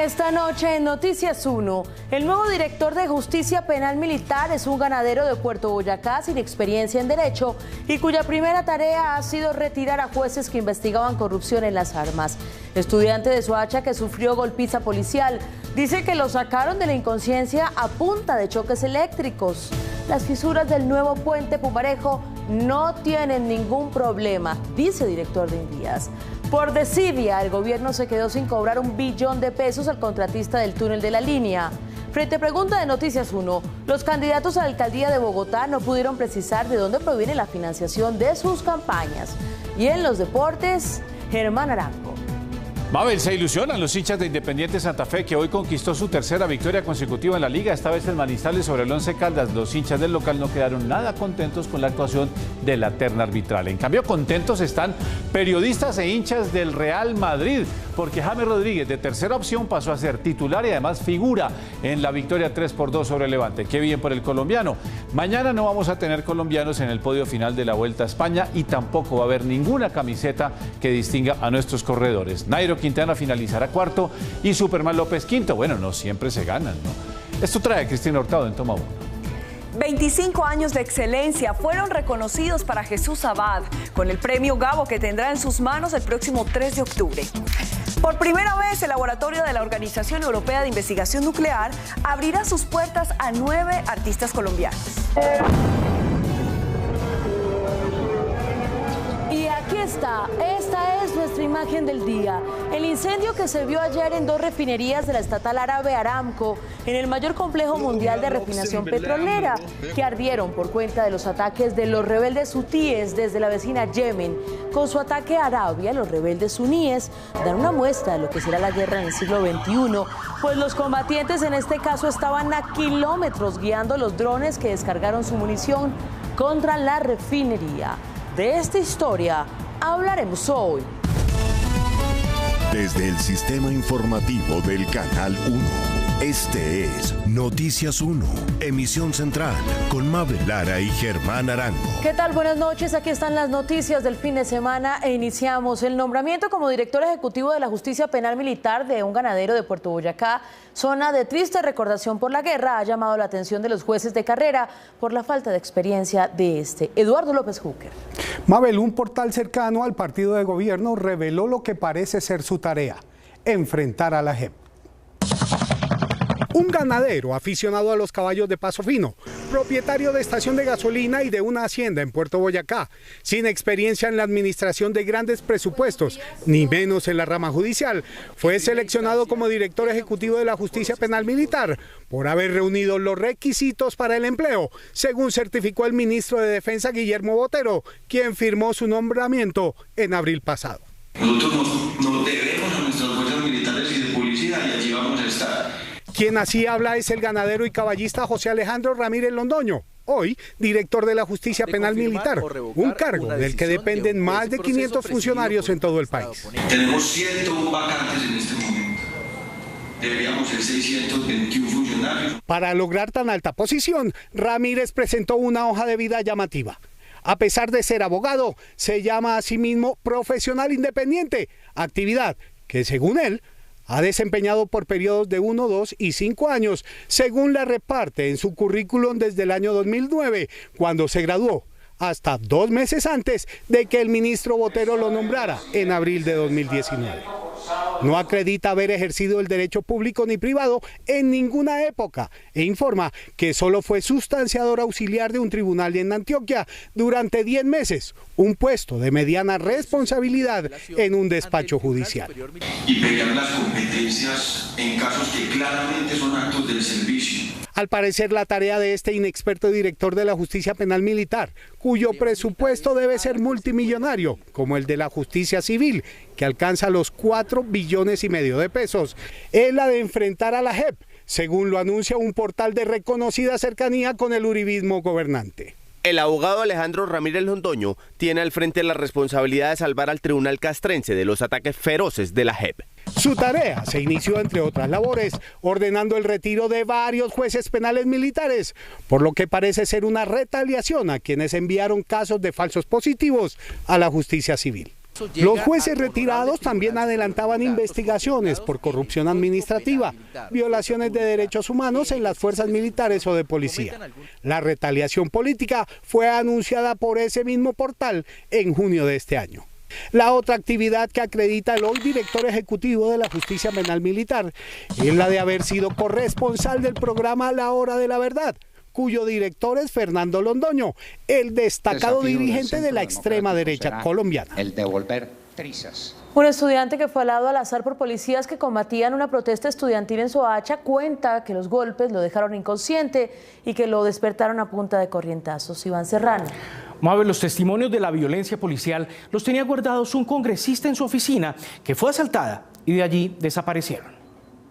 Esta noche en Noticias 1, el nuevo director de Justicia Penal Militar es un ganadero de Puerto Boyacá sin experiencia en derecho y cuya primera tarea ha sido retirar a jueces que investigaban corrupción en las armas. Estudiante de Soacha que sufrió golpiza policial, dice que lo sacaron de la inconsciencia a punta de choques eléctricos. Las fisuras del nuevo puente Pumarejo no tienen ningún problema, dice director de Invías. Por desidia, el gobierno se quedó sin cobrar $1 billón al contratista del túnel de la línea. Frente a pregunta de Noticias 1, los candidatos a la alcaldía de Bogotá no pudieron precisar de dónde proviene la financiación de sus campañas. Y en los deportes, Germán Arango. Mabel, se ilusionan los hinchas de Independiente Santa Fe, que hoy conquistó su tercera victoria consecutiva en la liga, esta vez en Manizales sobre el Once Caldas. Los hinchas del local no quedaron nada contentos con la actuación de la terna arbitral. En cambio, contentos están periodistas e hinchas del Real Madrid, porque James Rodríguez, de tercera opción, pasó a ser titular y además figura en la victoria 3-2 sobre el Levante. Qué bien por el colombiano. Mañana no vamos a tener colombianos en el podio final de la Vuelta a España y tampoco va a haber ninguna camiseta que distinga a nuestros corredores. Nairo Quintana finalizará cuarto y Superman López quinto. Bueno, no siempre se ganan, ¿no? Esto trae Cristina Hurtado en Toma 1. 25 años de excelencia fueron reconocidos para Jesús Abad con el premio Gabo que tendrá en sus manos el próximo 3 de octubre. Por primera vez, el laboratorio de la Organización Europea de Investigación Nuclear abrirá sus puertas a 9 artistas colombianos. Y aquí está, esta es nuestra imagen del día. El incendio que se vio ayer en 2 refinerías de la estatal árabe Aramco, en el mayor complejo mundial de refinación petrolera, que ardieron por cuenta de los ataques de los rebeldes hutíes desde la vecina Yemen. Con su ataque a Arabia, los rebeldes suníes dan una muestra de lo que será la guerra en el siglo XXI, pues los combatientes en este caso estaban a kilómetros guiando los drones que descargaron su munición contra la refinería. De esta historia hablaremos hoy. Desde el sistema informativo del Canal 1, este es Noticias 1, emisión central, con Mabel Lara y Germán Arango. ¿Qué tal? Buenas noches, aquí están las noticias del fin de semana e iniciamos. El nombramiento como director ejecutivo de la Justicia Penal Militar de un ganadero de Puerto Boyacá, zona de triste recordación por la guerra, ha llamado la atención de los jueces de carrera por la falta de experiencia de este. Eduardo López Júquer. Mabel, un portal cercano al partido de gobierno reveló lo que parece ser su tarea: enfrentar a la JEP. Un ganadero aficionado a los caballos de paso fino, propietario de estación de gasolina y de una hacienda en Puerto Boyacá, sin experiencia en la administración de grandes presupuestos, ni menos en la rama judicial, fue seleccionado como director ejecutivo de la Justicia Penal Militar por haber reunido los requisitos para el empleo, según certificó el ministro de Defensa Guillermo Botero, quien firmó su nombramiento en abril pasado. Nosotros nos debemos a nuestras fuerzas militares y de policía y allí vamos a estar. Quien así habla es el ganadero y caballista José Alejandro Ramírez Londoño, hoy director de la Justicia Penal Militar, un cargo del que dependen más de 500 funcionarios en todo el país. Tenemos 101 vacantes en este momento. Deberíamos ser 621 funcionarios. Para lograr tan alta posición, Ramírez presentó una hoja de vida llamativa. A pesar de ser abogado, se llama a sí mismo profesional independiente, actividad que, según él, ha desempeñado por periodos de 1, 2 y 5 años, según la reparte en su currículum desde el año 2009, cuando se graduó, hasta 2 meses antes de que el ministro Botero lo nombrara en abril de 2019. No acredita haber ejercido el derecho público ni privado en ninguna época e informa que solo fue sustanciador auxiliar de un tribunal en Antioquia durante 10 meses, un puesto de mediana responsabilidad en un despacho judicial. Y pelear las competencias en casos que claramente son actos del servicio. Al parecer, la tarea de este inexperto director de la Justicia Penal Militar, cuyo presupuesto debe ser multimillonario, como el de la Justicia Civil, que alcanza los 4,5 billones de pesos, es la de enfrentar a la JEP, según lo anuncia un portal de reconocida cercanía con el uribismo gobernante. El abogado Alejandro Ramírez Londoño tiene al frente la responsabilidad de salvar al tribunal castrense de los ataques feroces de la JEP. Su tarea se inició, entre otras labores, ordenando el retiro de varios jueces penales militares, por lo que parece ser una retaliación a quienes enviaron casos de falsos positivos a la justicia civil. Los jueces retirados también adelantaban investigaciones por corrupción administrativa, violaciones de derechos humanos en las fuerzas militares o de policía. La retaliación política fue anunciada por ese mismo portal en junio de este año. La otra actividad que acredita el hoy director ejecutivo de la Justicia Penal Militar es la de haber sido corresponsal del programa La Hora de la Verdad, cuyo director es Fernando Londoño, el destacado dirigente de la extrema derecha colombiana. El devolver trizas. Un estudiante que fue alado al azar por policías que combatían una protesta estudiantil en Soacha cuenta que los golpes lo dejaron inconsciente y que lo despertaron a punta de corrientazos. Iván Serrano. Mabel, los testimonios de la violencia policial los tenía guardados un congresista en su oficina que fue asaltada y de allí desaparecieron.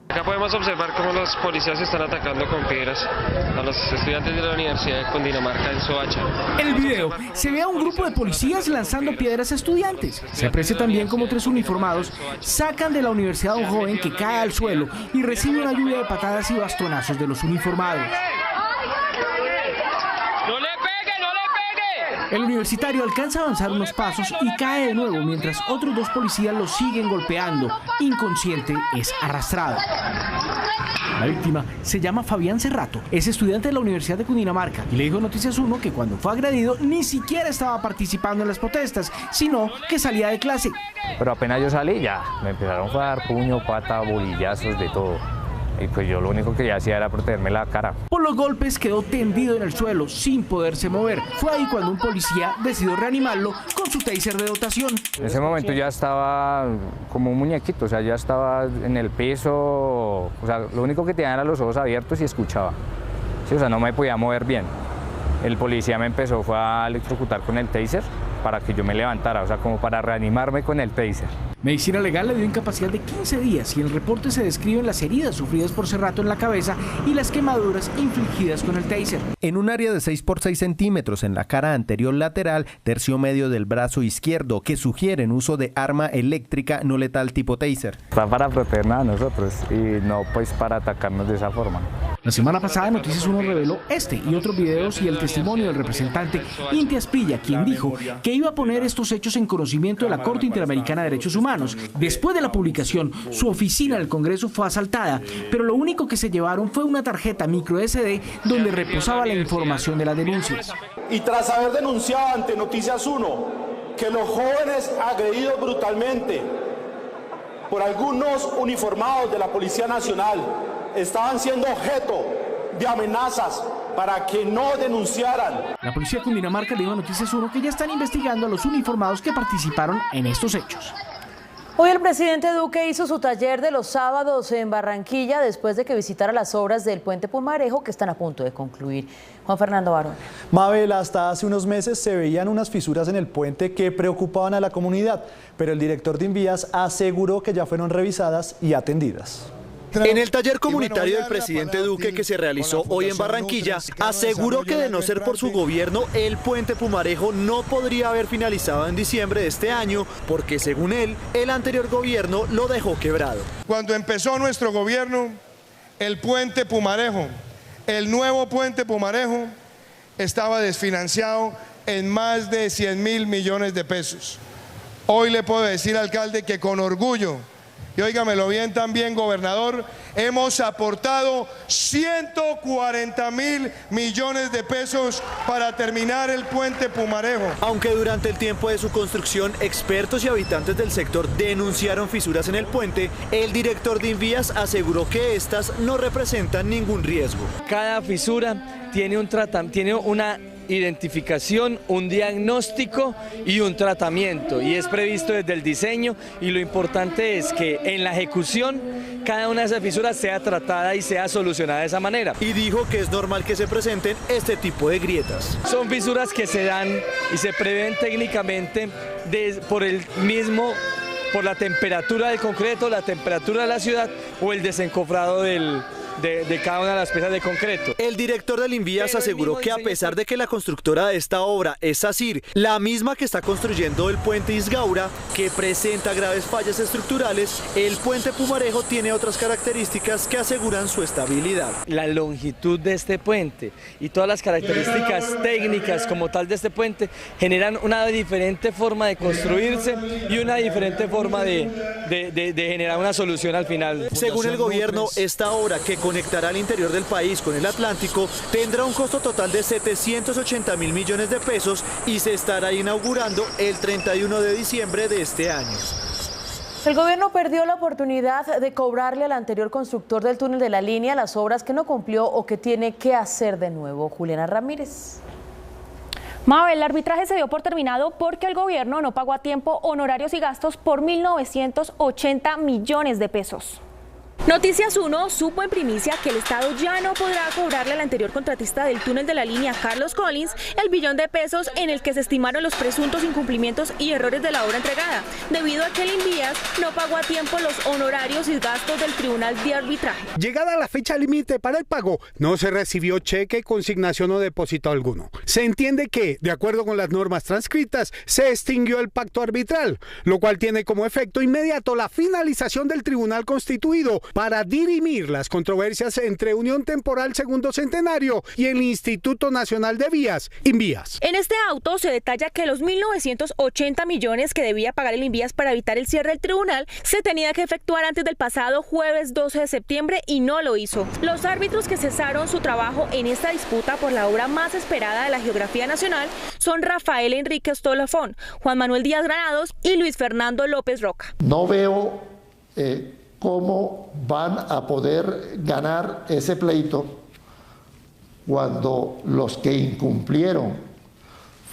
Acá podemos observar cómo los policías están atacando con piedras a los estudiantes de la Universidad de Cundinamarca en Soacha. En el video se ve a un grupo de policías lanzando piedras a estudiantes. Se aprecia también como 3 uniformados sacan de la universidad a un joven que cae al suelo y recibe una lluvia de patadas y bastonazos de los uniformados. El universitario alcanza a avanzar unos pasos y cae de nuevo mientras otros 2 policías lo siguen golpeando. Inconsciente, es arrastrado. La víctima se llama Fabián Cerrato, es estudiante de la Universidad de Cundinamarca y le dijo a Noticias 1 que cuando fue agredido ni siquiera estaba participando en las protestas, sino que salía de clase. Pero apenas yo salí ya, me empezaron a dar puño, pata, bolillazos, de todo. Y pues yo lo único que hacía era protegerme la cara. Por los golpes quedó tendido en el suelo sin poderse mover. Fue ahí cuando un policía decidió reanimarlo con su taser de dotación. En ese momento ya estaba como un muñequito, o sea, ya estaba en el piso, o sea, lo único que tenía eran los ojos abiertos y escuchaba. Sí, o sea, no me podía mover bien. El policía me fue a electrocutar con el taser para que yo me levantara, o sea, como para reanimarme con el taser. Medicina Legal le dio incapacidad de 15 días y en el reporte se describen las heridas sufridas por Cerrato en la cabeza y las quemaduras infligidas con el taser. En un área de 6 por 6 centímetros en la cara anterior lateral, tercio medio del brazo izquierdo, que sugieren uso de arma eléctrica no letal tipo taser. Está para protegernos a nosotros y no pues para atacarnos de esa forma. La semana pasada Noticias 1 reveló este y otros videos y el testimonio del representante Inti Asprilla, quien dijo que iba a poner estos hechos en conocimiento de la Corte Interamericana de Derechos Humanos. Después de la publicación, su oficina en el Congreso fue asaltada, pero lo único que se llevaron fue una tarjeta micro SD donde reposaba la información de las denuncias. Y tras haber denunciado ante Noticias 1 que los jóvenes agredidos brutalmente por algunos uniformados de la Policía Nacional estaban siendo objeto de amenazas para que no denunciaran. La policía de Cundinamarca le dijo a Noticias 1 que ya están investigando a los uniformados que participaron en estos hechos. Hoy el presidente Duque hizo su taller de los sábados en Barranquilla después de que visitara las obras del puente Pumarejo que están a punto de concluir. Juan Fernando Barón. Mabel, hasta hace unos meses se veían unas fisuras en el puente que preocupaban a la comunidad, pero el director de Invías aseguró que ya fueron revisadas y atendidas. En el taller comunitario del presidente Duque que se realizó hoy en Barranquilla, aseguró que de no ser por su gobierno, el puente Pumarejo no podría haber finalizado en diciembre de este año, porque según él, el anterior gobierno lo dejó quebrado. Cuando empezó nuestro gobierno, el puente Pumarejo, el nuevo puente Pumarejo, estaba desfinanciado en más de 100.000 millones de pesos. Hoy le puedo decir, alcalde, que con orgullo, y óigamelo bien también, gobernador, hemos aportado 140.000 millones de pesos para terminar el puente Pumarejo. Aunque durante el tiempo de su construcción, expertos y habitantes del sector denunciaron fisuras en el puente, el director de Invías aseguró que estas no representan ningún riesgo. Cada fisura tiene una identificación, un diagnóstico y un tratamiento, y es previsto desde el diseño, y lo importante es que en la ejecución cada una de esas fisuras sea tratada y sea solucionada de esa manera. Y dijo que es normal que se presenten este tipo de grietas. Son fisuras que se dan y se prevén técnicamente por la temperatura del concreto, la temperatura de la ciudad o el desencofrado del de cada una de las piezas de concreto. El director del Invías aseguró que a pesar de que la constructora de esta obra es SACIR, la misma que está construyendo el puente Isgaura, que presenta graves fallas estructurales, el puente Pumarejo tiene otras características que aseguran su estabilidad. La longitud de este puente y todas las características técnicas como tal de este puente generan una diferente forma de construirse y una diferente forma de generar una solución al final. Según el gobierno, esta obra, que conectará al interior del país con el Atlántico, tendrá un costo total de 780.000 millones de pesos y se estará inaugurando el 31 de diciembre de este año. El gobierno perdió la oportunidad de cobrarle al anterior constructor del túnel de la línea las obras que no cumplió o que tiene que hacer de nuevo. Juliana Ramírez. Mabel, el arbitraje se dio por terminado porque el gobierno no pagó a tiempo honorarios y gastos por 1.980 millones de pesos. Noticias 1 supo en primicia que el Estado ya no podrá cobrarle al anterior contratista del túnel de la línea, Carlos Collins, el billón de pesos en el que se estimaron los presuntos incumplimientos y errores de la obra entregada, debido a que el Invías no pagó a tiempo los honorarios y gastos del Tribunal de Arbitraje. Llegada la fecha límite para el pago, no se recibió cheque, consignación o depósito alguno. Se entiende que, de acuerdo con las normas transcritas, se extinguió el pacto arbitral, lo cual tiene como efecto inmediato la finalización del tribunal constituido para dirimir las controversias entre Unión Temporal Segundo Centenario y el Instituto Nacional de Vías, Invías. En este auto se detalla que los 1.980 millones que debía pagar el Invías para evitar el cierre del tribunal se tenía que efectuar antes del pasado jueves 12 de septiembre y no lo hizo. Los árbitros que cesaron su trabajo en esta disputa por la obra más esperada de la geografía nacional son Rafael Enrique Ostolafón, Juan Manuel Díaz Granados y Luis Fernando López Roca. No veo cómo van a poder ganar ese pleito cuando los que incumplieron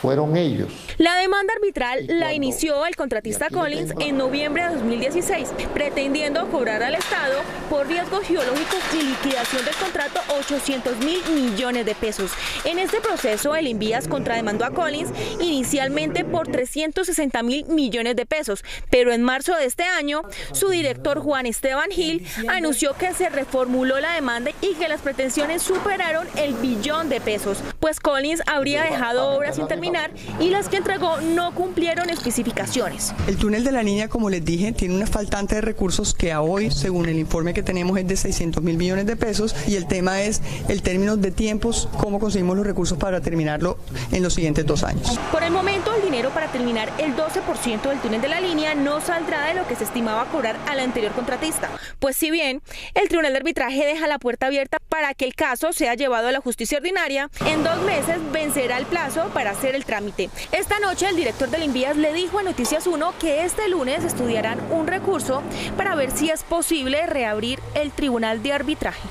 fueron ellos. La demanda arbitral la inició el contratista Collins en noviembre de 2016, pretendiendo cobrar al Estado por riesgos geológicos y liquidación del contrato 800.000 millones de pesos. En este proceso, el Invías contrademandó a Collins inicialmente por 360.000 millones de pesos, pero en marzo de este año, su director Juan Esteban Gil anunció que se reformuló la demanda y que las pretensiones superaron el billón de pesos, pues Collins habría dejado obras sin terminar y las que entregó no cumplieron especificaciones. El túnel de la línea, como les dije, tiene una faltante de recursos que a hoy, según el informe que tenemos, es de 600.000 millones de pesos, y el tema es el término de tiempos, cómo conseguimos los recursos para terminarlo en los siguientes 2 años. Por el momento, el dinero para terminar el 12% del túnel de la línea no saldrá de lo que se estimaba cobrar al anterior contratista, pues si bien el Tribunal de Arbitraje deja la puerta abierta para que el caso sea llevado a la justicia ordinaria, en 2 meses vencerá el plazo para hacer el trámite. Esta noche el director del Invías le dijo a Noticias 1 que este lunes estudiarán un recurso para ver si es posible reabrir el Tribunal de Arbitraje.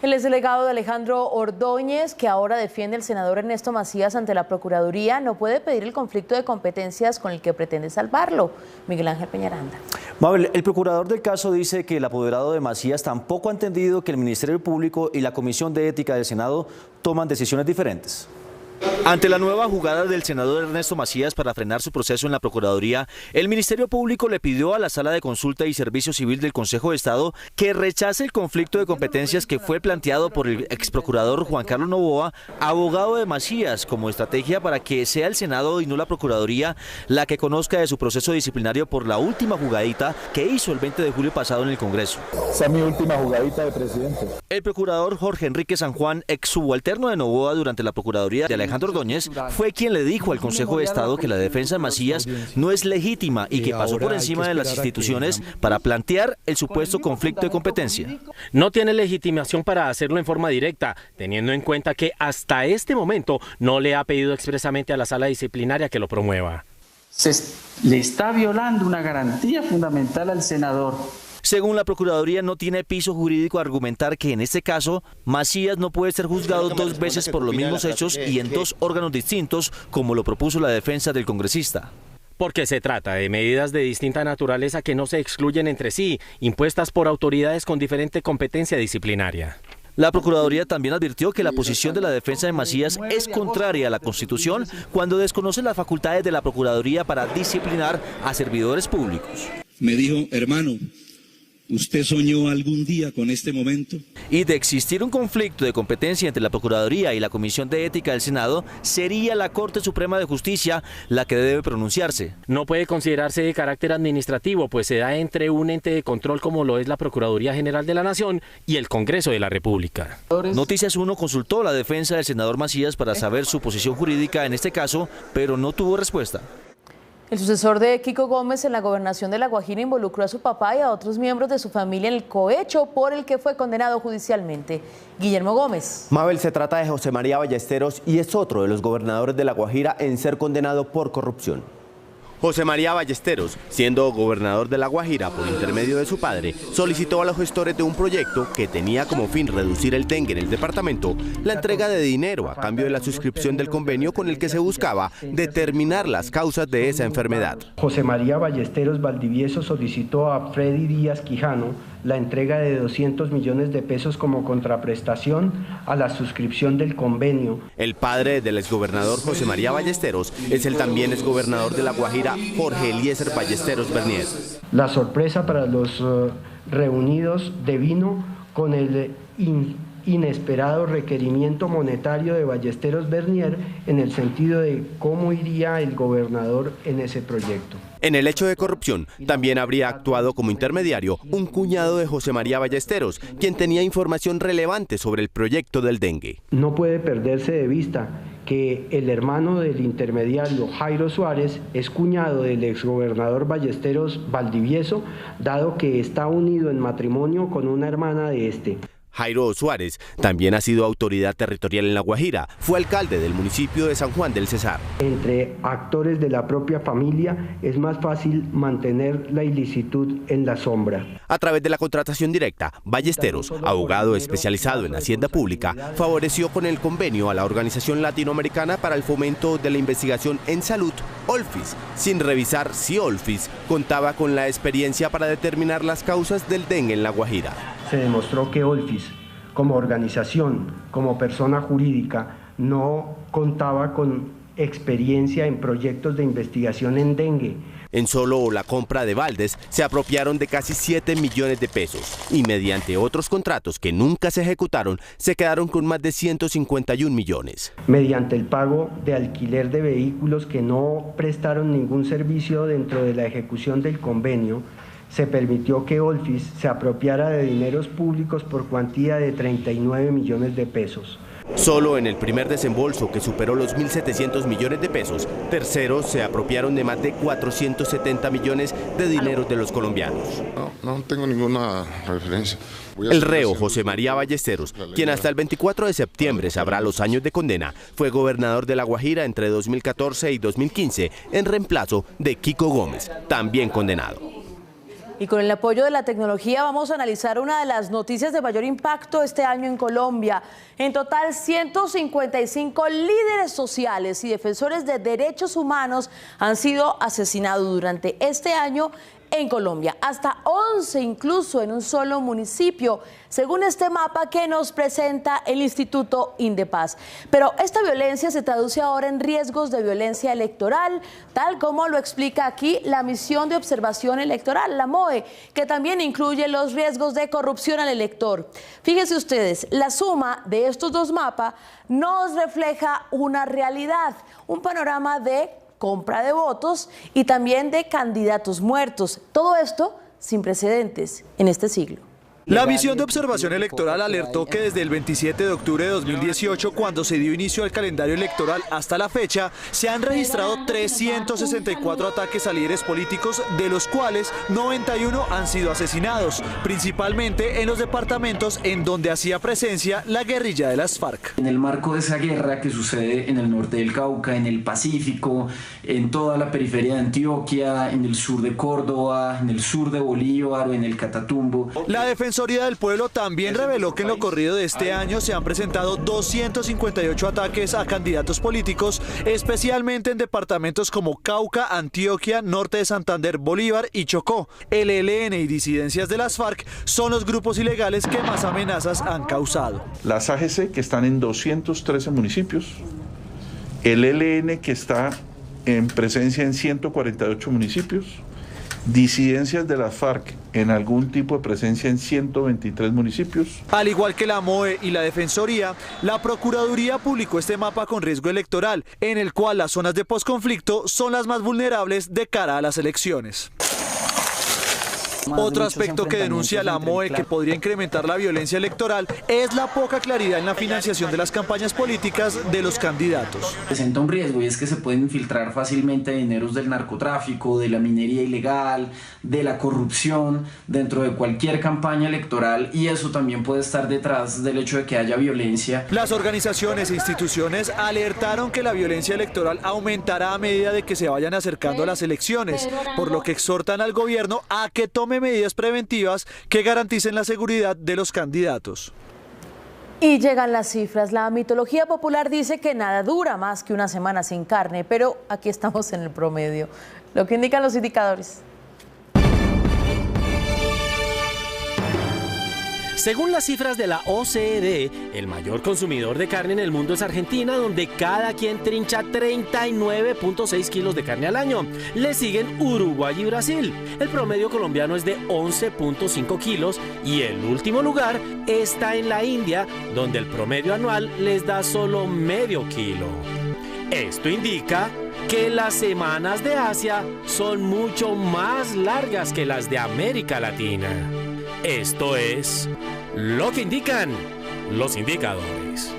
El exdelegado de Alejandro Ordóñez, que ahora defiende al senador Ernesto Macías ante la Procuraduría, no puede pedir el conflicto de competencias con el que pretende salvarlo. Miguel Ángel Peñaranda. Mabel, el procurador del caso dice que el apoderado de Macías tampoco ha entendido que el Ministerio Público y la Comisión de Ética del Senado toman decisiones diferentes. Ante la nueva jugada del senador Ernesto Macías para frenar su proceso en la Procuraduría, el Ministerio Público le pidió a la Sala de Consulta y Servicio Civil del Consejo de Estado que rechace el conflicto de competencias que fue planteado por el exprocurador Juan Carlos Noboa, abogado de Macías, como estrategia para que sea el Senado y no la Procuraduría la que conozca de su proceso disciplinario por la última jugadita que hizo el 20 de julio pasado en el Congreso. Esa es mi última jugadita de presidente. El procurador Jorge Enrique San Juan, ex subalterno de Noboa durante la Procuraduría de Alejandro Ordóñez, fue quien le dijo al Consejo de Estado que la defensa de Macías no es legítima y que pasó por encima de las instituciones para plantear el supuesto conflicto de competencia. No tiene legitimación para hacerlo en forma directa, teniendo en cuenta que hasta este momento no le ha pedido expresamente a la sala disciplinaria que lo promueva. Le está violando una garantía fundamental al senador. Según la Procuraduría, no tiene piso jurídico argumentar que en este caso Macías no puede ser juzgado 2 veces por los mismos hechos y en 2 órganos distintos, como lo propuso la defensa del congresista. Porque se trata de medidas de distinta naturaleza que no se excluyen entre sí, impuestas por autoridades con diferente competencia disciplinaria. La Procuraduría también advirtió que la posición de la defensa de Macías es contraria a la Constitución cuando desconoce las facultades de la Procuraduría para disciplinar a servidores públicos. Me dijo, hermano, ¿Usted soñó algún día con este momento? Y de existir un conflicto de competencia entre la Procuraduría y la Comisión de Ética del Senado, sería la Corte Suprema de Justicia la que debe pronunciarse. No puede considerarse de carácter administrativo, pues se da entre un ente de control como lo es la Procuraduría General de la Nación y el Congreso de la República. Noticias 1 consultó la defensa del senador Macías para saber su posición jurídica en este caso, pero no tuvo respuesta. El sucesor de Kiko Gómez en la gobernación de La Guajira involucró a su papá y a otros miembros de su familia en el cohecho por el que fue condenado judicialmente. Guillermo Gómez. Mabel, se trata de José María Ballesteros y es otro de los gobernadores de La Guajira en ser condenado por corrupción. José María Ballesteros, siendo gobernador de La Guajira por intermedio de su padre, solicitó a los gestores de un proyecto que tenía como fin reducir el dengue en el departamento la entrega de dinero a cambio de la suscripción del convenio con el que se buscaba determinar las causas de esa enfermedad. José María Ballesteros Valdivieso solicitó a Freddy Díaz Quijano la entrega de 200 millones de pesos como contraprestación a la suscripción del convenio. El padre del exgobernador José María Ballesteros es el también exgobernador de La Guajira, Jorge Eliezer Ballesteros Bernier. La sorpresa para los reunidos devino con el inesperado requerimiento monetario de Ballesteros Bernier en el sentido de cómo iría el gobernador en ese proyecto. En el hecho de corrupción también habría actuado como intermediario un cuñado de José María Ballesteros, quien tenía información relevante sobre el proyecto del dengue. No puede perderse de vista que el hermano del intermediario Jairo Suárez es cuñado del exgobernador Ballesteros Valdivieso, dado que está unido en matrimonio con una hermana de este. Jairo Suárez también ha sido autoridad territorial en La Guajira, fue alcalde del municipio de San Juan del Cesar. Entre actores de la propia familia es más fácil mantener la ilicitud en la sombra. A través de la contratación directa, Ballesteros, abogado especializado en Hacienda Pública, favoreció con el convenio a la Organización Latinoamericana para el Fomento de la Investigación en Salud, OLFIS, sin revisar si OLFIS contaba con la experiencia para determinar las causas del dengue en La Guajira. Se demostró que OLFIS, como organización, como persona jurídica, no contaba con experiencia en proyectos de investigación en dengue. En solo la compra de baldes se apropiaron de casi 7 millones de pesos y mediante otros contratos que nunca se ejecutaron se quedaron con más de 151 millones. Mediante el pago de alquiler de vehículos que no prestaron ningún servicio dentro de la ejecución del convenio, se permitió que OLFIS se apropiara de dineros públicos por cuantía de 39 millones de pesos. Solo en el primer desembolso, que superó los 1.700 millones de pesos, terceros se apropiaron de más de 470 millones de dineros de los colombianos. No tengo ninguna referencia. El reo José María Ballesteros, quien hasta el 24 de septiembre sabrá los años de condena, fue gobernador de La Guajira entre 2014 y 2015 en reemplazo de Kiko Gómez, también condenado. Y con el apoyo de la tecnología vamos a analizar una de las noticias de mayor impacto este año en Colombia. En total, 155 líderes sociales y defensores de derechos humanos han sido asesinados durante este año en Colombia, hasta 11 incluso en un solo municipio, según este mapa que nos presenta el Instituto Indepaz. Pero esta violencia se traduce ahora en riesgos de violencia electoral, tal como lo explica aquí la Misión de Observación Electoral, la MOE, que también incluye los riesgos de corrupción al elector. Fíjense ustedes, la suma de estos dos mapas nos refleja una realidad, un panorama de compra de votos y también de candidatos muertos. Todo esto sin precedentes en este siglo. La Misión de Observación Electoral alertó que desde el 27 de octubre de 2018, cuando se dio inicio al calendario electoral hasta la fecha, se han registrado 364 ataques a líderes políticos, de los cuales 91 han sido asesinados, principalmente en los departamentos en donde hacía presencia la guerrilla de las FARC. En el marco de esa guerra que sucede en el norte del Cauca, en el Pacífico, en toda la periferia de Antioquia, en el sur de Córdoba, en el sur de Bolívar o en el Catatumbo. La Defensoría del Pueblo también reveló que en lo corrido de este año se han presentado 258 ataques a candidatos políticos, especialmente en departamentos como Cauca, Antioquia, Norte de Santander, Bolívar y Chocó. El ELN y disidencias de las FARC son los grupos ilegales que más amenazas han causado. Las AGC, que están en 213 municipios, el ELN, que está en presencia en 148 municipios, disidencias de las FARC en algún tipo de presencia en 123 municipios. Al igual que la MOE y la Defensoría, la Procuraduría publicó este mapa con riesgo electoral, en el cual las zonas de posconflicto son las más vulnerables de cara a las elecciones. Otro aspecto que denuncia la MOE que podría incrementar la violencia electoral es la poca claridad en la financiación de las campañas políticas de los candidatos. Presenta un riesgo y es que se pueden infiltrar fácilmente dineros del narcotráfico, de la minería ilegal, de la corrupción dentro de cualquier campaña electoral, y eso también puede estar detrás del hecho de que haya violencia. Las organizaciones e instituciones alertaron que la violencia electoral aumentará a medida de que se vayan acercando a las elecciones, por lo que exhortan al gobierno a que tome medidas preventivas que garanticen la seguridad de los candidatos. Y llegan las cifras. La mitología popular dice que nada dura más que una semana sin carne, pero aquí estamos en el promedio, lo que indican los indicadores. Según las cifras de la OCDE, el mayor consumidor de carne en el mundo es Argentina, donde cada quien trincha 39.6 kilos de carne al año. Le siguen Uruguay y Brasil. El promedio colombiano es de 11.5 kilos y el último lugar está en la India, donde el promedio anual les da solo medio kilo. Esto indica que las semanas de Asia son mucho más largas que las de América Latina. Esto es lo que indican los indicadores.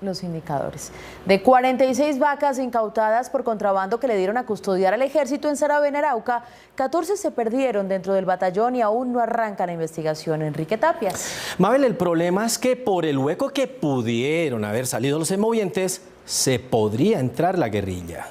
Los indicadores. De 46 vacas incautadas por contrabando que le dieron a custodiar al ejército en Saravena, Arauca, 14 se perdieron dentro del batallón y aún no arranca la investigación. Enrique Tapias. Mabel, el problema es que por el hueco que pudieron haber salido los semovientes, se podría entrar la guerrilla.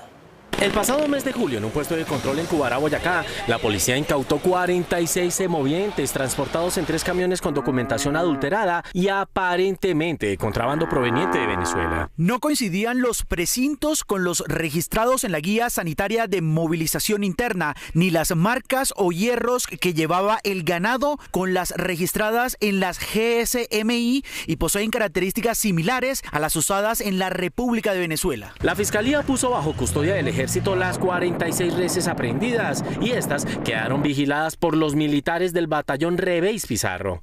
El pasado mes de julio, en un puesto de control en Cubará, Boyacá, la policía incautó 46 semovientes transportados en 3 camiones con documentación adulterada y aparentemente contrabando proveniente de Venezuela. No coincidían los precintos con los registrados en la guía sanitaria de movilización interna, ni las marcas o hierros que llevaba el ganado con las registradas en las GSMI y poseen características similares a las usadas en la República de Venezuela. La Fiscalía puso bajo custodia del ejército las 46 reses aprehendidas y estas quedaron vigiladas por los militares del batallón Rebeis Pizarro.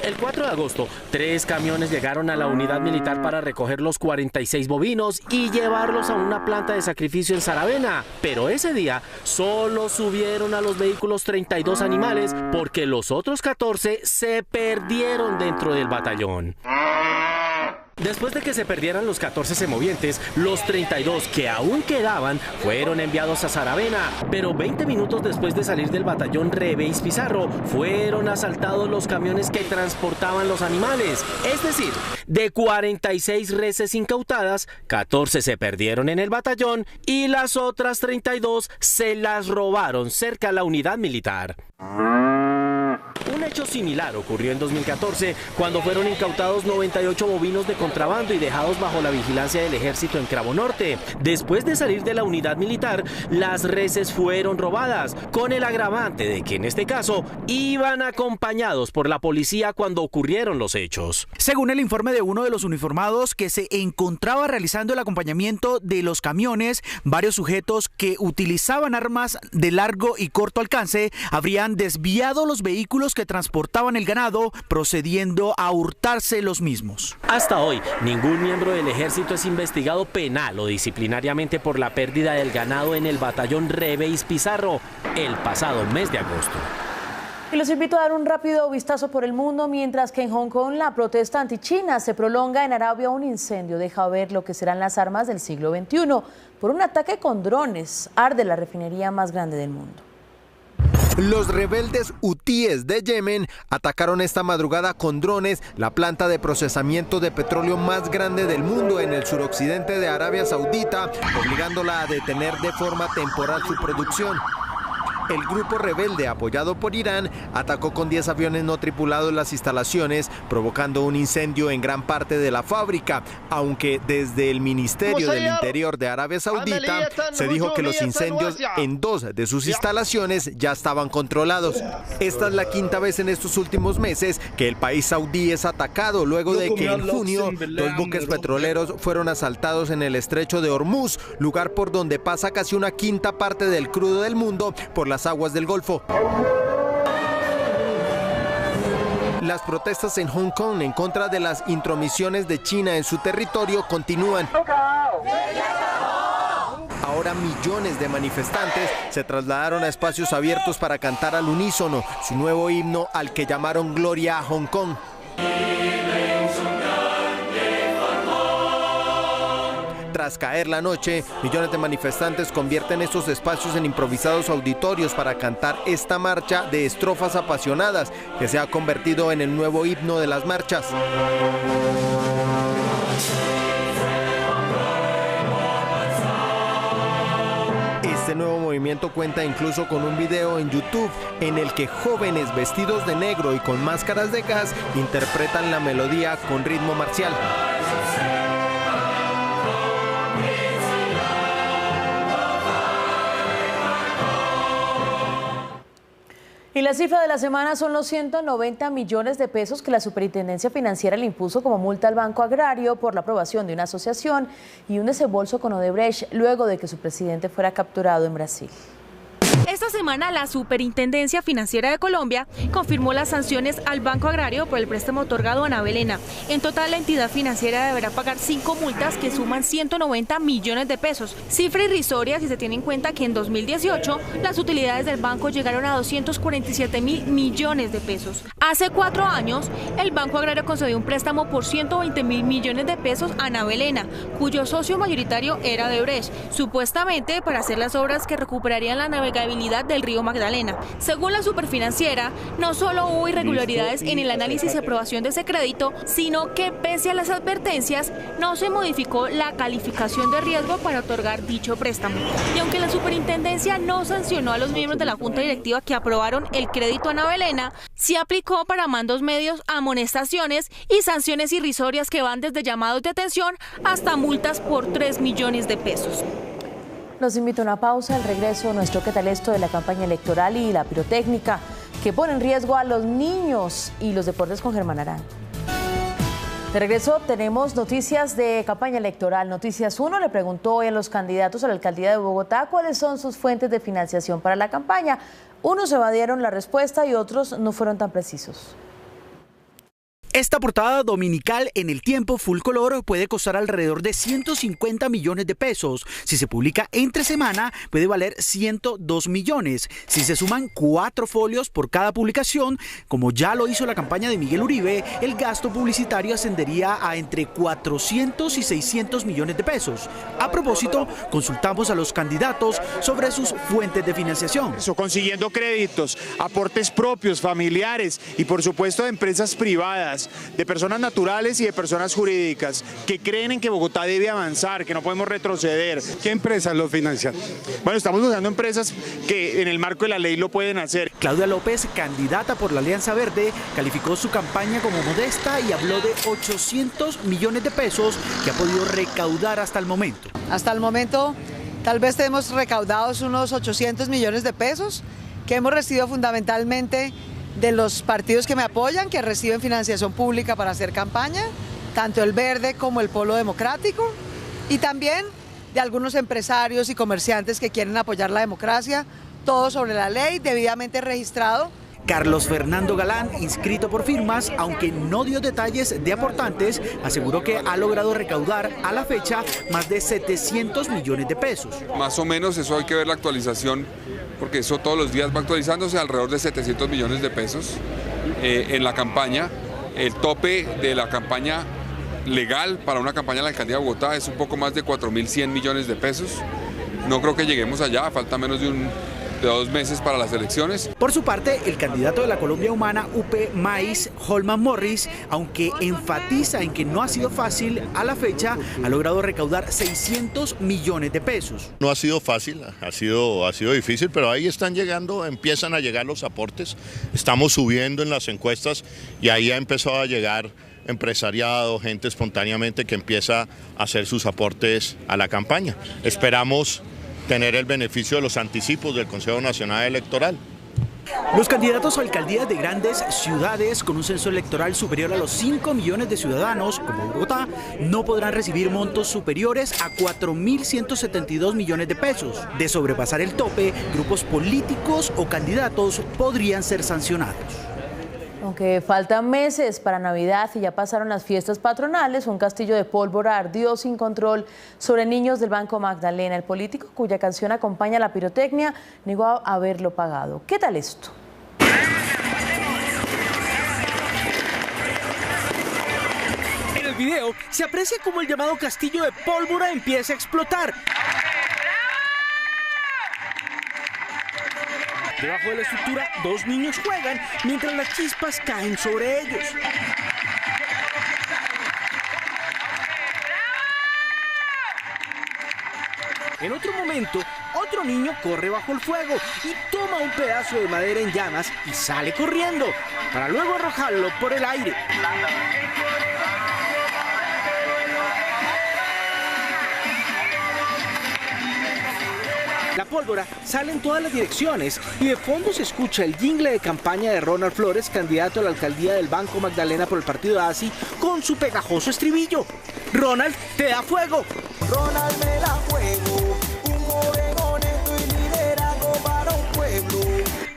El 4 de agosto, 3 camiones llegaron a la unidad militar para recoger los 46 bovinos y llevarlos a una planta de sacrificio en Saravena, pero ese día solo subieron a los vehículos 32 animales porque los otros 14 se perdieron dentro del batallón. Después de que se perdieran los 14 semovientes, los 32 que aún quedaban fueron enviados a Saravena, pero 20 minutos después de salir del batallón Rebeis Pizarro, fueron asaltados los camiones que transportaban los animales. Es decir, de 46 reses incautadas, 14 se perdieron en el batallón y las otras 32 se las robaron cerca a la unidad militar. Un hecho similar ocurrió en 2014, cuando fueron incautados 98 bovinos de contrabando y dejados bajo la vigilancia del ejército en Cravo Norte. Después de salir de la unidad militar, las reses fueron robadas, con el agravante de que en este caso iban acompañados por la policía cuando ocurrieron los hechos. Según el informe de uno de los uniformados que se encontraba realizando el acompañamiento de los camiones, varios sujetos que utilizaban armas de largo y corto alcance habrían desviado los vehículos que transportaban el ganado, procediendo a hurtarse los mismos. Hasta hoy, ningún miembro del ejército es investigado penal o disciplinariamente por la pérdida del ganado en el batallón Rebeis Pizarro el pasado mes de agosto. Y los invito a dar un rápido vistazo por el mundo. Mientras que en Hong Kong la protesta anti-China se prolonga, en Arabia un incendio deja ver lo que serán las armas del siglo XXI. Por un ataque con drones, arde la refinería más grande del mundo. Los rebeldes hutíes de Yemen atacaron esta madrugada con drones la planta de procesamiento de petróleo más grande del mundo en el suroccidente de Arabia Saudita, obligándola a detener de forma temporal su producción. El grupo rebelde apoyado por Irán atacó con 10 aviones no tripulados las instalaciones, provocando un incendio en gran parte de la fábrica, aunque desde el Ministerio del Interior de Arabia Saudita se dijo que los incendios en 2 de sus instalaciones ya estaban controlados. Esta es la quinta vez en estos últimos meses que el país saudí es atacado, luego de que en junio 2 buques petroleros fueron asaltados en el estrecho de Hormuz, lugar por donde pasa casi una quinta parte del crudo del mundo por las aguas del Golfo. Las protestas en Hong Kong en contra de las intromisiones de China en su territorio continúan. Ahora millones de manifestantes se trasladaron a espacios abiertos para cantar al unísono su nuevo himno, al que llamaron Gloria a Hong Kong. Tras caer la noche, millones de manifestantes convierten estos espacios en improvisados auditorios para cantar esta marcha de estrofas apasionadas, que se ha convertido en el nuevo himno de las marchas. Este nuevo movimiento cuenta incluso con un video en YouTube en el que jóvenes vestidos de negro y con máscaras de gas interpretan la melodía con ritmo marcial. Y la cifra de la semana son los 190 millones de pesos que la Superintendencia Financiera le impuso como multa al Banco Agrario por la aprobación de una asociación y un desembolso con Odebrecht luego de que su presidente fuera capturado en Brasil. Esta semana la Superintendencia Financiera de Colombia confirmó las sanciones al Banco Agrario por el préstamo otorgado a Ana Belena. En total, la entidad financiera deberá pagar 5 multas que suman 190 millones de pesos, cifra irrisoria si se tiene en cuenta que en 2018 las utilidades del banco llegaron a 247.000 millones de pesos. Hace 4 años, el Banco Agrario concedió un préstamo por 120.000 millones de pesos a Ana Belena, cuyo socio mayoritario era Odebrecht, supuestamente para hacer las obras que recuperarían la navegabilidad del río Magdalena. Según la Superfinanciera, no solo hubo irregularidades en el análisis y aprobación de ese crédito, sino que pese a las advertencias, no se modificó la calificación de riesgo para otorgar dicho préstamo. Y aunque la Superintendencia no sancionó a los miembros de la Junta Directiva que aprobaron el crédito a Ana Belena, sí aplicó para mandos medios amonestaciones y sanciones irrisorias que van desde llamados de atención hasta multas por 3 millones de pesos. Los invito a una pausa, al regreso nuestro ¿qué tal esto? De la campaña electoral y la pirotécnica que pone en riesgo a los niños y los deportes con Germán Arán. De regreso tenemos noticias de campaña electoral. Noticias 1 le preguntó hoy a los candidatos a la alcaldía de Bogotá cuáles son sus fuentes de financiación para la campaña. Unos evadieron la respuesta y otros no fueron tan precisos. Esta portada dominical en El Tiempo Full Color puede costar alrededor de 150 millones de pesos. Si se publica entre semana, puede valer 102 millones. Si se suman 4 folios por cada publicación, como ya lo hizo la campaña de Miguel Uribe, el gasto publicitario ascendería a entre 400 y 600 millones de pesos. A propósito, consultamos a los candidatos sobre sus fuentes de financiación. Consiguiendo créditos, aportes propios, familiares y por supuesto de empresas privadas, de personas naturales y de personas jurídicas que creen en que Bogotá debe avanzar, que no podemos retroceder. ¿Qué empresas lo financian? Bueno, estamos buscando empresas que en el marco de la ley lo pueden hacer. Claudia López, candidata por la Alianza Verde, calificó su campaña como modesta y habló de 800 millones de pesos que ha podido recaudar hasta el momento. Hasta el momento, tal vez tenemos recaudados unos 800 millones de pesos que hemos recibido fundamentalmente de los partidos que me apoyan, que reciben financiación pública para hacer campaña, tanto el Verde como el Polo Democrático, y también de algunos empresarios y comerciantes que quieren apoyar la democracia, todo sobre la ley, debidamente registrado. Carlos Fernando Galán, inscrito por firmas, aunque no dio detalles de aportantes, aseguró que ha logrado recaudar a la fecha más de 700 millones de pesos. Más o menos, eso hay que ver la actualización, porque eso todos los días va actualizándose, alrededor de 700 millones de pesos en la campaña. El tope de la campaña legal para una campaña en la alcaldía de Bogotá es un poco más de 4.100 millones de pesos. No creo que lleguemos allá, falta menos de 2 meses para las elecciones. Por su parte, el candidato de la Colombia Humana, UP Mais, Holman Morris, aunque enfatiza en que no ha sido fácil, a la fecha ha logrado recaudar 600 millones de pesos. No ha sido fácil, ha sido difícil, pero ahí empiezan a llegar los aportes. Estamos subiendo en las encuestas y ahí ha empezado a llegar empresariado, gente espontáneamente que empieza a hacer sus aportes a la campaña. Esperamos tener el beneficio de los anticipos del Consejo Nacional Electoral. Los candidatos a alcaldías de grandes ciudades con un censo electoral superior a los 5 millones de ciudadanos, como Bogotá, no podrán recibir montos superiores a 4.172 millones de pesos. De sobrepasar el tope, grupos políticos o candidatos podrían ser sancionados. Aunque faltan meses para Navidad y ya pasaron las fiestas patronales, un castillo de pólvora ardió sin control sobre niños del Banco Magdalena. El político, cuya canción acompaña la pirotecnia, negó haberlo pagado. ¿Qué tal esto? En el video se aprecia cómo el llamado castillo de pólvora empieza a explotar. Debajo de la estructura, 2 niños juegan mientras las chispas caen sobre ellos. En otro momento, otro niño corre bajo el fuego y toma un pedazo de madera en llamas y sale corriendo, para luego arrojarlo por el aire. La pólvora sale en todas las direcciones y de fondo se escucha el jingle de campaña de Ronald Flores, candidato a la alcaldía del Banco Magdalena por el partido ASI, con su pegajoso estribillo: Ronald, te da fuego. Ronald me da fuego, un moreno honesto y liderazgo para un pueblo.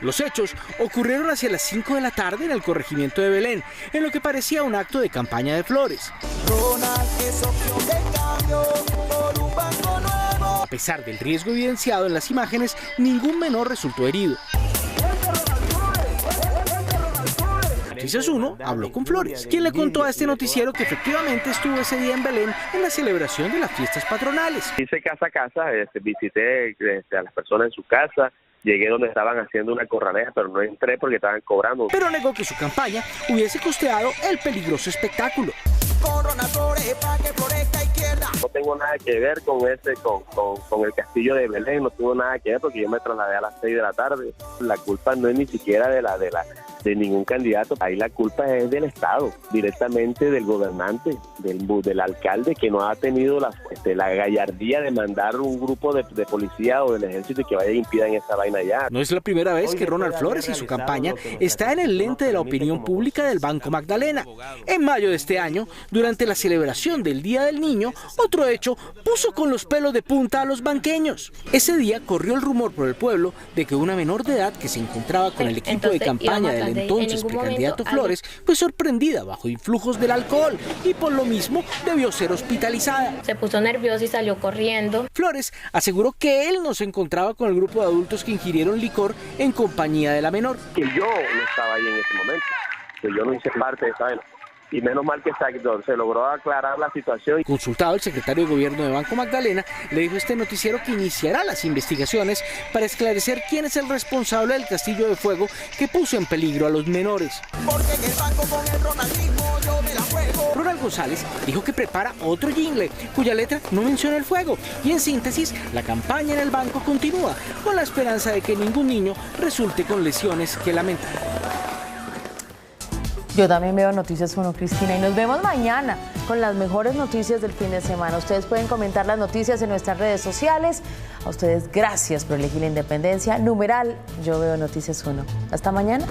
Los hechos ocurrieron hacia las 5 de la tarde en el corregimiento de Belén, en lo que parecía un acto de campaña de Flores. Ronald es opción de cambio por un banco nuevo. A pesar del riesgo evidenciado en las imágenes, ningún menor resultó herido. Noticias 1 habló con Flores, quien le contó a este noticiero que efectivamente estuvo ese día en Belén en la celebración de las fiestas patronales. Hice casa a casa, visité a las personas en su casa. Llegué donde estaban haciendo una corraleja, pero no entré porque estaban cobrando. Pero negó que su campaña hubiese costeado el peligroso espectáculo. No tengo nada que ver con el castillo de Belén, no tuvo nada que ver porque yo me trasladé a las 6 de la tarde. La culpa no es ni siquiera de ningún candidato, ahí la culpa es del Estado, directamente del gobernante, del alcalde, que no ha tenido la gallardía de mandar un grupo de policía o del ejército que vaya e impidan esa vaina ya. No es la primera vez que Ronald Flores y su campaña está en el lente de la opinión pública del Banco Magdalena. En mayo de este año, durante la celebración del Día del Niño, otro hecho puso con los pelos de punta a los banqueños. Ese día corrió el rumor por el pueblo de que una menor de edad que se encontraba con el equipo de campaña del entonces precandidato Flores fue sorprendida bajo influjos del alcohol y por lo mismo debió ser hospitalizada. Se puso nerviosa y salió corriendo. Flores aseguró que él no se encontraba con el grupo de adultos que ingirieron licor en compañía de la menor. Que yo no estaba ahí en ese momento, que yo no hice parte de esa vaina. Y menos mal que se logró aclarar la situación. Consultado, el secretario de Gobierno de Banco Magdalena le dijo a este noticiero que iniciará las investigaciones para esclarecer quién es el responsable del castillo de fuego que puso en peligro a los menores. Porque en el banco con el ronaldismo yo me la juego. Ronald González dijo que prepara otro jingle cuya letra no menciona el fuego y en síntesis la campaña en el banco continúa con la esperanza de que ningún niño resulte con lesiones que lamentar. Yo también veo Noticias 1, Cristina, y nos vemos mañana con las mejores noticias del fin de semana. Ustedes pueden comentar las noticias en nuestras redes sociales. A ustedes, gracias por elegir la independencia. #, Yo veo Noticias 1. Hasta mañana.